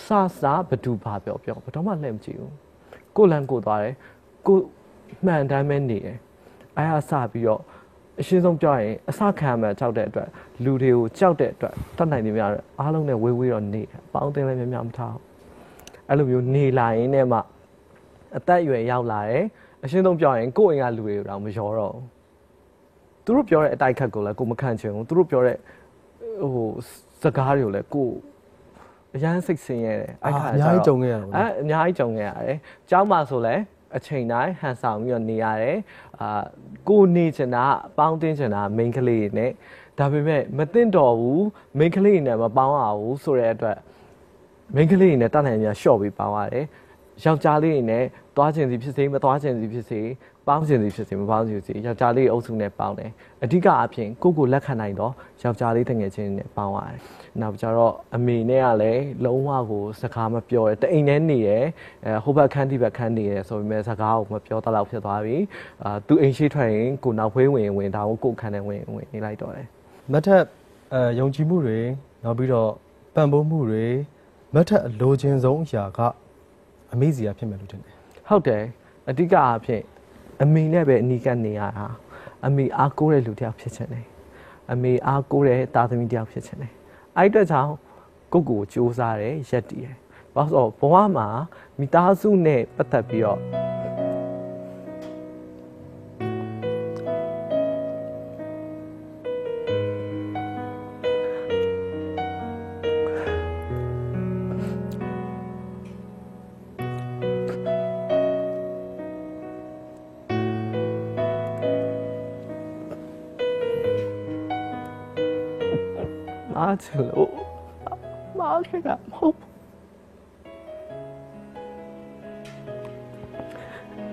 စာဘဒူပါပြောဘတော်မှလှည့်မကြည့်ဘူးကိုလန်ကိုသွားတယ်ကိုမှန်တမ်းပဲနေတယ်အားအစပြီးတော့အရှင်းဆုံးပြောရင်အစခံမှကြောက်တဲ့အတွက်လူတွေကိုကြောက်တဲ့အတွက်တတ်နိုင်နေများအားလုံးနဲ့ဝေးတော့နေအပေါင်းအသင်းလည်းများမထားအဲ့လိုမျိုးနေလာရင်နဲ့မှအသက်အရွယ်ရောက်လာတယ်အရှင်းဆုံးပြောရင်ကိုယ့်အိမ်ကလူတွေတော့မရောတော့သူတို့ပြောတဲ့အတိုက်ခတ်ကိုလည်းကိုမခံချင်ဘူးသူတို့ပြောတဲ့စကားတွေကိုလည်းကိုအရန်စိတ်ဆင်းရဲတယ်အဲ့ခါအများကြီးကြုံခဲ့ရတယ်အများကြီးကြုံခဲ့ရတယ်ကျောင်းမှာဆိုလဲအချိန်တိုင်းဟန်ဆောင်ပြီးတော့နေရတယ်ကိုနေချင်တာအပေါင်းတင်းချင်တာမိန်းကလေးနဲ့ဒါပေမဲ့မသိတော့ဘူးမိန်းကလေးနဲ့မပေါင်းအောင်ဘူးဆိုတဲ့အတွက်မိန်းကလေးနဲ့တတ်နိုင်များရှော့ပြီးပေါင်းရတယ်ယောက်ျားလေးနဲ့သွားချင်စီဖြစ်စေမသွားချင်စီဖြစ်စေပေါင်းချင်စီဖြစ်စေမပေါင်းချင်စီယောက်ျားလေးအုပ်စုနဲ့ပေါင်းတယ်အဓိကအဖြစ်ကိုလက်ခံနိုင်တော့ယောက်ျားလေးတငယ်ချင်းနဲ့ပေါင်းရတယ်နောက်ကြတော့အမေနဲ့ကလည်းလုံးဝကိုစကားမပြောရဲတအိမ်ထဲနေရဲဟိုဘက်ခန်းဒီဘက်ခန်းနေရဲဆိုပေမဲ့စကားကိုမပြောတတ်တော့ဖြစ်သွားပြီသူအိမ်ရှိထွက်ရင်ကိုနောက်ဖေးဝင်ဒါကိုခန်းနဲ့ဝင်နေလိုက်တော့တယ်မတ်ထက်ယုံကြည်မှုတွေနောက်ပြီးတော့ပံ့ပိုးမှုတွေမတ်ထက်အလိုချင်ဆုံးအရာကအမေစီကဖြစ်မယ်လို့ထင်တယ်ဟုတ်တယ်အဓိကအဖြစ်အမေနဲ့ပဲအနီးကနေရတာအမေအားကိုးတဲ့လူတစ်ယောက်ဖြစ်ချင်တယ်အမေအားကိုးတဲ့သားသမီးတစ်ယောက်ဖြစ်ချင်တယ်အဲ့အတွက်ကြောင့်ကိုစူးစမ်းတယ်ရက်တည်တယ်ဘာလို့ဆိုဘဝမှာမိသားစုနဲ့ပတ်သက်ပြီးတော့မားချင်လို့မားခဲ့တာမဟုတ်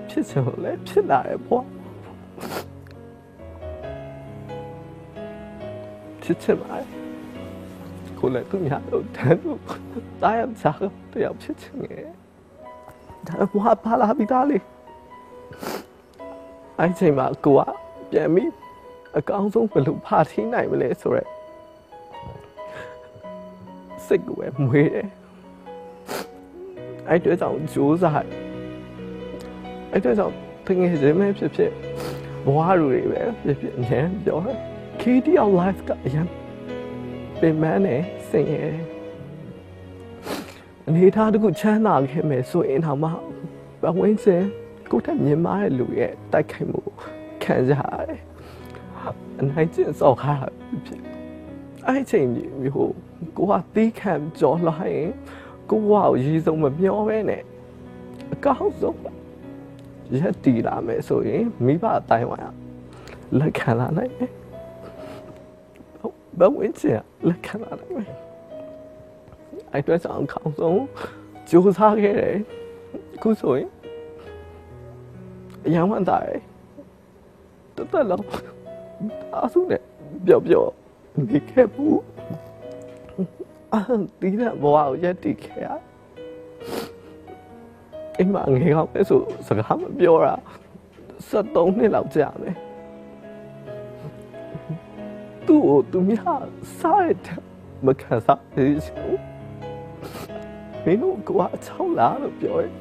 ဖြစ်ချင်လို့လည်းဖြစ်လာတယ်ပေါ့ဖြစ်ချင်ပါတယ်ကိုလည်းသူများတို့တန်းလို့တားရစားတယောက်ဖြစ်ချင်တယ်ဒါဘွားပါလာပြီးသားလေအဲ့ချိန်မှာကိုကပြန်ပြီးအကောင်းဆုံးဘယ်လိုဖာထင်းနိုင်မလဲဆိုရက်စိတ်ကိုပဲမွေးတယ်အဲ့အတွက်ကြောင့်ကြိုးစားအဲ့အတွက်ကြောင့်တကယ်ချင်းပဲဖြစ်ဘဝတွေပဲဖြစ်အရင်ပြောတယ် KD of life ကအရင်ပြင်မနဲ့ဆင်ရဲအနေထားတခုချမ်းသာခဲ့မယ်ဆိုရင်တော့မှဘဝင်းစင်ကိုယ်ထက်မြင်မာတဲ့လူရဲ့တိုက်ခိုက်မှုခံကြရတယ်အနိုင်ကျင့်စောက်ခါဖြစ်အဲ့ချိန်မျိုးကိုကတီးခံကြော်လိုက်ရင်ကိုကရေစုံမမျောပဲနဲ့အကောင်းဆုံးရက်တီလာမယ်ဆိုရင်မိဘအတိုင်းဝိုင်းလက်ခံလာနိုင်တယ်ဘဝင်းချင်လက်ခံလာနိုင်မယ်အဲ့အတွက်ကြောင့်အကောင်းဆုံးကြိုးစားခဲ့တယ်အခုဆိုရင်အယံဝန်တာတယ်တော်လုံးအားစုနဲ့ပြောနေခဲ့ဘူးဒီကဘဝကိုရက်တည်ခဲ့ရအိမ်မှာငယ်ကောင်းပဲဆိုစကားမပြောတာ73နှစ်လောက်ကြာမယ်သူ့ကိုသူများစားရတဲ့မခံစားရဘူးမင်းတို့ကအချောင်းလားလို့ပြောတယ်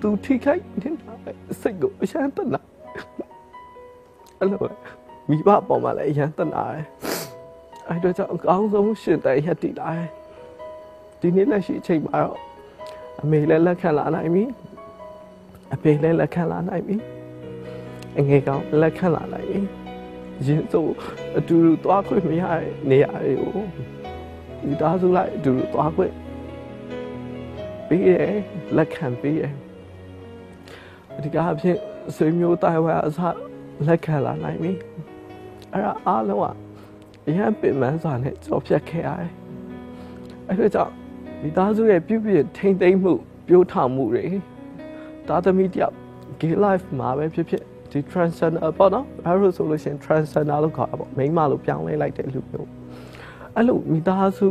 သူထိခိုက်နေတာစိတ်ကိုအရှမ်းတနာအဲ့လိုမိဘပေါ်မှာလည်းအရန်တနာတယ်အဲ့တော့ကြောင့်အကောင်းဆုံးရှင်တန်ရက်တည်လာတယ်ဒီနေ့လက်ရှိအချိန်မှာတော့အမေလည်းလက်ခံလာနိုင်ပြီအဖေလည်းလက်ခံလာနိုင်ပြီအငယ်ကောင်လက်ခံလာနိုင်ပြီရင်ဆိုအတူတူသွားခွင့်မရတဲ့နေရာတွေကိုဒီသားစုလိုက်အတူတူသွားခွင့်ပေးတယ်လက်ခံပေးတယ်ဒီကအဖြစ်ဆွေမျိုးတိုင်ဝမ်အစားလက်ခံလာနိုင်ပြီအဲ့ဒါအားလုံးကအရင်ပင်ပန်းစွာနဲ့ကြော်ဖြတ်ခဲ့ရတယ်အဲ့ဒါကြောင့်မိသားစုရဲ့ပြုပြင်ထိမ့်သိမ်းမှုပြိုးထောင်မှုတွေသားသမီးတယောက် gay life မှာပဲဖြစ်ဒီ transgender ပေါ့နော်အဲ့လိုဆိုလို့ရှိရင် transgender လို့ခေါ်တာပေါ့မိန်းမလို့ပြောင်းလဲလိုက်တဲ့လူမျိုးအဲ့လိုမိသားစု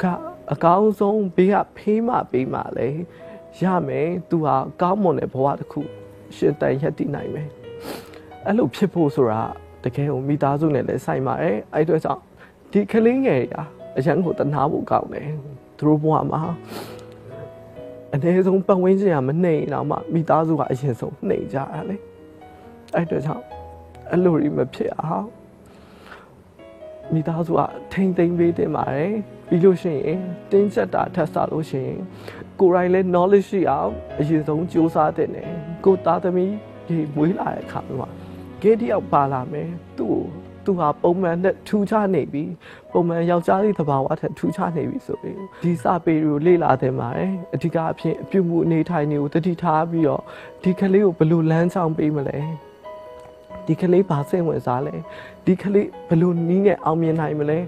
ကအကောင်းဆုံးဘေးကဖေးမှပေးမှလဲရမယ်သူဟာကောင်းမွန်တဲ့ဘဝတစ်ခုရှင်တန်ရက်တည်နိုင်မယ်အဲ့လိုဖြစ်ဖို့ဆိုတာတကယ်ကိုမိသားစုနဲ့လည်းဆိုင်ပါတယ်အဲ့အတွက်ကြောင့်ဒီကလေးငယ်ရာအရန်ကိုတနာဖို့ကောင်းတယ် သူတို့ဘဝမှာအနည်းဆုံးပတ်ဝန်းကျင်ကမနှိမ့်တော့မှမိသားစုကအရင်ဆုံးနှိမ့်ကြတာလေအဲ့တော့ကြောင့်အဲ့လိုကြီးမဖြစ်အောင်မိသားစုကထိမ့်သိမ့်ပေးတင်ပါတယ်ပြီးလို့ရှိရင်တင်းကျပ်တာထပ်ဆလို့ရှိရင်ကိုယ်တိုင်လည်း knowledge ရှိအောင်အရင်ဆုံးစူးစမ်းတင်တယ်ကိုသားသမီးဒီမွေးလာတဲ့အခါမှာဂေးတယောက်ပါလာမယ်သူဟာပုံမှန်နဲ့ထူးခြားနေပြီပုံမှန်ယောက်ျားလေးသဘာဝထက်ထူးခြားနေပြီဆိုပြီးဒီစာပေတွေကိုလေ့လာသင်ပါတယ်အဓိကအဖြစ်အပြုမှုအနေထိုင်တွေကိုတတိထားပြီးတော့ဒီကလေးကိုဘယ်လိုလမ်းကြောင်းပေးမလဲဒီကလေးဘာစိတ်ဝင်စားလဲဒီကလေးဘယ်လိုနီးနဲ့အောင်မြင်နိုင်မလဲ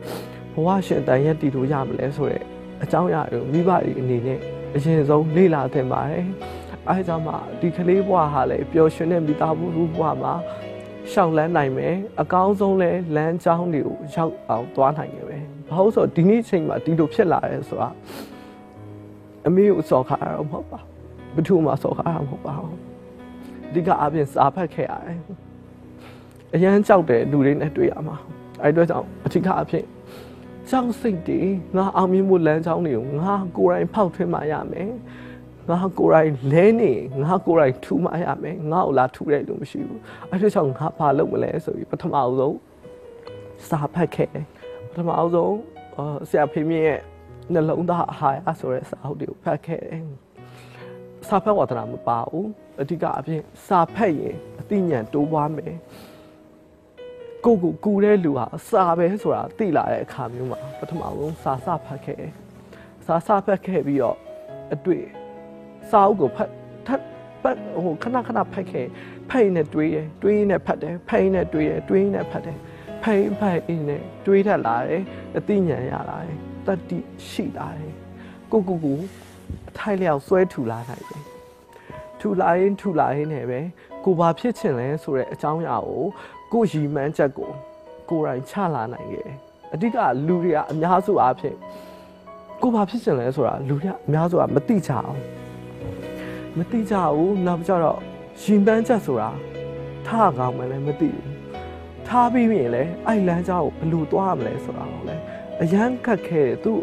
ဘဝရှင်တန်ရက်တည်လို့ရမလဲဆိုတဲ့အကြောင်းအရာတွေမိဘတွေအနေနဲ့အရင်ဆုံးလေ့လာသင်ပါတယ်အဲဒါကြောင့်မှဒီကလေးဘဝဟာလည်းပျော်ရွှင်တဲ့မိသားစုဘဝမှာရှောက်လန်းနိုင်မယ်အကောင်းဆုံးလဲလမ်းကြောင်းတွေကိုရောက်အောင်သွားနိုင်ရပဲဘာလို့ဆိုတော့ဒီနေ့ချိန်မှာဒီလိုဖြစ်လာတယ်ဆိုတာအမေကိုစော်ခါရတော့မဟုတ်ပါဘယ်သူမှစော်ခါရမဟုတ်ပါဘူးဒီကအပြင်စာဖတ်ခဲ့ရတယ်အရန်ကြောက်တဲ့လူတွေနဲ့တွေ့ရမှာအဲ့တော့ကြောင့်အထူးအဖြစ်ကြောက်စိတ်တွေငါအောင်မြင်မှုလမ်းကြောင်းတွေကိုငါကိုယ်တိုင်ဖောက်ထွင်းမှရမယ်ငါကိုယ်တိုင်လဲနေငါကိုယ်တိုင်ထူမှရမယ်ငါ့ကိုလာထူတဲ့လူမရှိဘူးအဲ့ဒါကြောင့်ငါဘာလုပ်မလဲဆိုပြီးပထမအဆုံးစာဖတ်ခဲ့ပထမအဆုံးဆရာဖေးမြင့်ရဲ့နှလုံးသားအဟာရဆိုတဲ့စာအုပ်တွေကိုဖတ်ခဲ့တယ်စာဖတ်ဝါသနာမပါဘူးအဓိကအဖြစ်စာဖတ်ရင်အသိဉာဏ်တိုးပွားမယ်ကိုကူတဲ့လူဟာစာပဲဆိုတာသိလာတဲ့အခါမျိုးမှာပထမဆုံးစာဖတ်ခဲ့စာဖတ်ခဲ့ပြီးတော့အတွေ့စာအုပ်ကိုဖတ်ခဏဖတ်ခဲ့ဖိတ်နဲ့တွေးရင်နဲ့ဖတ်တယ်ဖိတ်နဲ့တွေးရင်တွေးနဲ့ဖတ်တယ်ဖိတ်နဲ့တွေးထက်လာတယ်အသိဉာဏ်ရလာတယ်တတိရှိလာတယ်ကိုအထိုက်လျောက်ဆွဲထူလာနိုင်တယ်ထူလာရင်နဲ့ပဲကိုဘာဖြစ်ချင်လဲဆိုတဲ့အကြောင်းအရာကိုရည်မှန်းချက်ကိုယ်တိုင်ချလာနိုင်တယ်အဓိကလူတွေကအများစုအားဖြင့်ကိုဘာဖြစ်ချင်လဲဆိုတာလူတွေကအများစုကမသိကြအောင်မသိကြဘူးနောက်ကြတော့ရည်မှန်းချက်ဆိုတာထားကောင်းမှလည်းမသိဘူးထားပြီးရင်လည်းအဲ့လမ်းကြောင်းကိုဘယ်လိုသွားရမလဲဆိုတာကိုလည်းအရန်ခက်ခဲတယ်သူ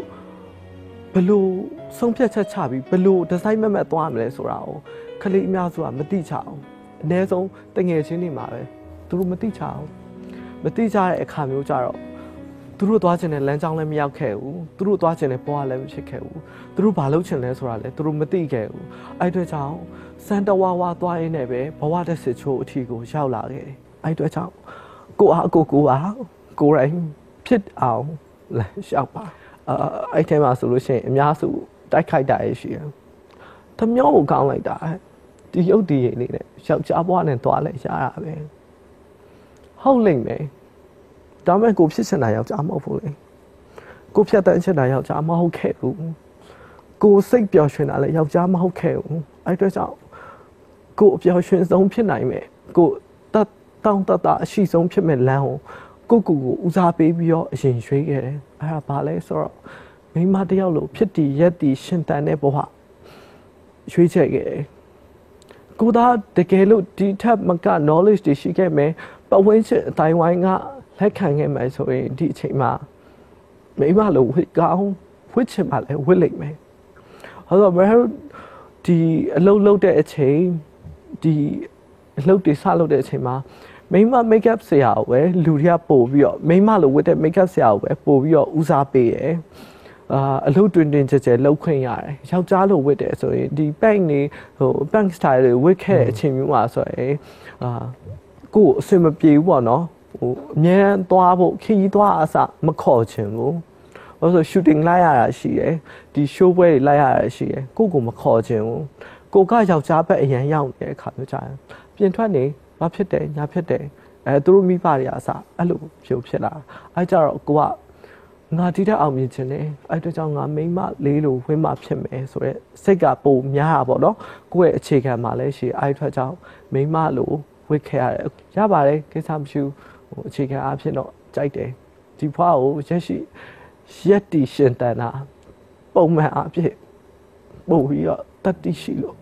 ဘယ်လိုဆုံးဖြတ်ချက်ချပြီးဘယ်လိုဒီဇိုင်းမဲ့သွားရမလဲဆိုတာကိုခလေးအများစုကမသိကြအောင်အနည်းဆုံးတငယ်ချင်းတွေမှာပဲသူတို့မသိကြအောင်မသိကြတဲ့အခါမျိုးကြတော့သူတို့သွားချင်တဲ့လမ်းကြောင်းလည်းမရောက်ခဲ့ဘူးသူတို့သွားချင်တဲ့ဘဝလည်းမဖြစ်ခဲ့ဘူးသူတို့ဘာလုပ်ချင်လဲဆိုတာလည်းသူတို့မသိခဲ့ဘူးအဲ့အတွက်ကြောင့်စံတဝါသွားရင်းနဲ့ပဲဘဝတစ်စစ်ချိုးအထီကိုရောက်လာခဲ့တယ်အဲ့အတွက်ကြောင့်ကိုယ်တိုင်ဖြစ်အောင်လမ်းလျှောက်ပါအဲ့ထဲမှာဆိုလို့ရှိရင်အများစုတိုက်ခိုက်တာရရှိတယ်။သမ ्यों ကိုကောင်းလိုက်တာဒီရုပ်တည်ရည်လေးနဲ့ယောက်ျားဘဝနဲ့သွားလဲရတာပဲ။ဟုတ်လိမ့်မယ်။ဒါပေမဲ့ကိုဖြစ်ချင်တာယောက်ျားမဟုတ်ဘူးလေ။ကိုဖြတ်တန်းချင်တာယောက်ျားမဟုတ်ခဲ့ဘူး။ကိုစိတ်ပျော်ရွှင်တာလည်းယောက်ျားမဟုတ်ခဲ့ဘူး။အဲ့အတွက်ကြောင့်ကိုအပျော်ရွှင်ဆုံးဖြစ်နိုင်မယ်။ကိုတောင်းတအရှိဆုံးဖြစ်မဲ့လမ်းကိုဦးစားပေးပြီးတော့အရင်ရွေးခဲ့တယ်။အဲ့ဒါဘာလဲဆိုတော့မိမတယောက်လိုဖြစ်တည်ရက်တည်ရှင်တန်တဲ့ဘဝရွေးချက်ခဲ့တယ်။ကိုသားတကယ်လို့ဒီထက်မက knowledge တွေရှိခဲ့မယ်ပတ်ဝန်းကျင်အတိုင်းဝိုင်းကလက်ခံခဲ့မယ်ဆိုရင်ဒီအချိန်မှာမိမလိုဝစ်ကောင်းဝစ်ချင်မှလည်းဝစ်လိမ့်မယ်။ဟုတ်တော့ဘယ်ဒီအလုပ်တဲ့အချိန်ဒီအလုပ်တွေစလုပ်တဲ့အချိန်မှာမိမ make up ဆရာကိုပဲလူတွေကပို့ပြီးတော့မိမလိုဝတ်တဲ့ make up ဆရာကိုပဲပို့ပြီးတော့ဦးစားပေးတယ်အလုပ်တွင်ကြဲလောက်ခွင့်ရတယ်ယောက်ျားလိုဝတ်တယ်ဆိုရင်ဒီ bank နေbank style တွေဝတ်ခဲ့တဲ့အချိန်မျိုးမှာဆိုရင်ကိုယ်အဆင်မပြေဘူးပေါ့နော်အမြဲတမ်းသွားဖို့ခရီးသွားအစမခေါ်ချင်ဘူးဘာလို့ဆို shooting လိုက်ရတာရှိတယ်ဒီ show ပွဲတွေလိုက်ရတာရှိတယ်ကိုမခေါ်ချင်ဘူးကိုကယောက်ျားဘက်အရန်ရောက်နေတဲ့အခါမျိုးကြာပြင်ထွက်နေဘာဖြစ်တယ်ညာဖြစ်တယ်သူတို့မိဘတွေအစားအဲ့လိုဖြစ်လာအဲကြတော့ကိုကငါဒီတဲ့အောင်မြင်ခြင်းနဲ့အဲ့အတွက်ကြောင့်ငါမိမလေးလိုဝင်းမဖြစ်မယ်ဆိုတော့စိတ်ကပုံများတာပေါ့နော်ကိုယ့်ရဲ့အခြေခံမှာလည်းရှိအဲ့အတွက်ကြောင့်မိမလိုဝစ်ခဲ့ရတယ်ရပါတယ်ကိစ္စမရှိဘူးအခြေခံအားဖြင့်တော့ကြိုက်တယ်ဒီဖွားကိုရက်တီရှင်တန်တာပုံမှန်အားဖြင့်ပို့ပြီးတော့တတိရှိလို့